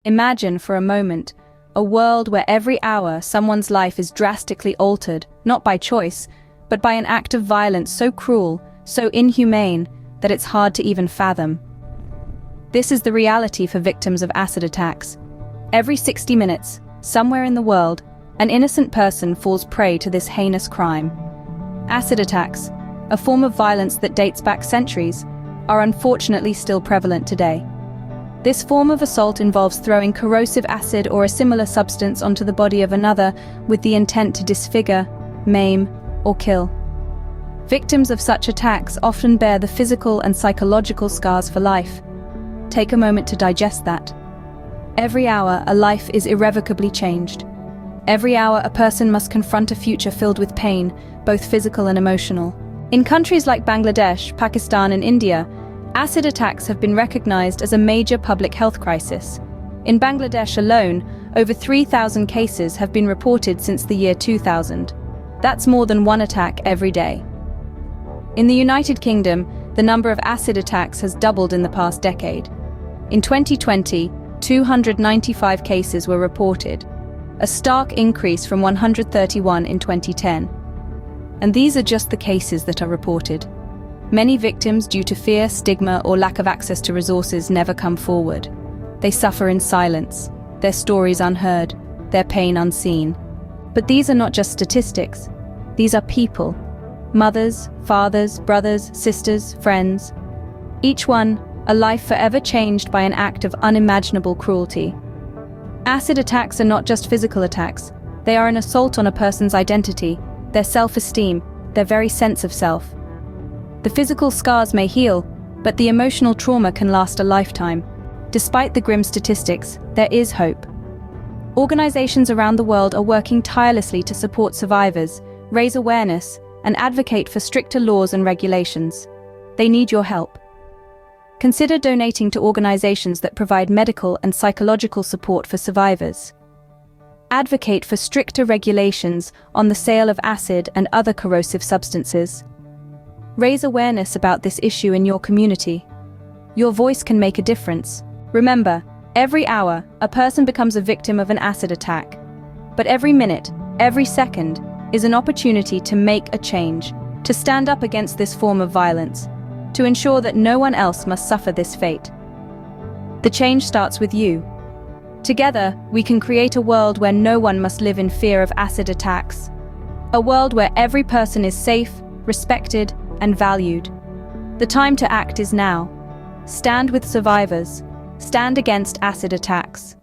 Imagine for a moment a world where every hour someone's life is drastically altered, not by choice, but by an act of violence so cruel, so inhumane, that it's hard to even fathom. This is the reality for victims of acid attacks. Every 60 minutes, somewhere in the world, an innocent person falls prey to this heinous crime. Acid attacks, a form of violence that dates back centuries, are unfortunately still prevalent today. This form of assault involves throwing corrosive acid or a similar substance onto the body of another with the intent to disfigure, maim, or kill. Victims of such attacks often bear the physical and psychological scars for life. Take a moment to digest that. Every hour, a life is irrevocably changed. Every hour, a person must confront a future filled with pain, both physical and emotional. In countries like Bangladesh, Pakistan, and India, acid attacks have been recognized as a major public health crisis. In Bangladesh alone, over 3,000 cases have been reported since the year 2000. That's more than one attack every day. In the United Kingdom, the number of acid attacks has doubled in the past decade. In 2020, 295 cases were reported, a stark increase from 131 in 2010. And these are just the cases that are reported. Many victims, due to fear, stigma, or lack of access to resources, never come forward. They suffer in silence, their stories unheard, their pain unseen. But these are not just statistics. These are people. Mothers, fathers, brothers, sisters, friends. Each one, a life forever changed by an act of unimaginable cruelty. Acid attacks are not just physical attacks. They are an assault on a person's identity, their self-esteem, their very sense of self. The physical scars may heal, but the emotional trauma can last a lifetime. Despite the grim statistics, there is hope. Organizations around the world are working tirelessly to support survivors, raise awareness, and advocate for stricter laws and regulations. They need your help. Consider donating to organizations that provide medical and psychological support for survivors. Advocate for stricter regulations on the sale of acid and other corrosive substances. Raise awareness about this issue in your community. Your voice can make a difference. Remember, every hour, a person becomes a victim of an acid attack. But every minute, every second, is an opportunity to make a change, to stand up against this form of violence, to ensure that no one else must suffer this fate. The change starts with you. Together, we can create a world where no one must live in fear of acid attacks. A world where every person is safe, respected, and valued. The time to act is now. Stand with survivors. Stand against acid attacks.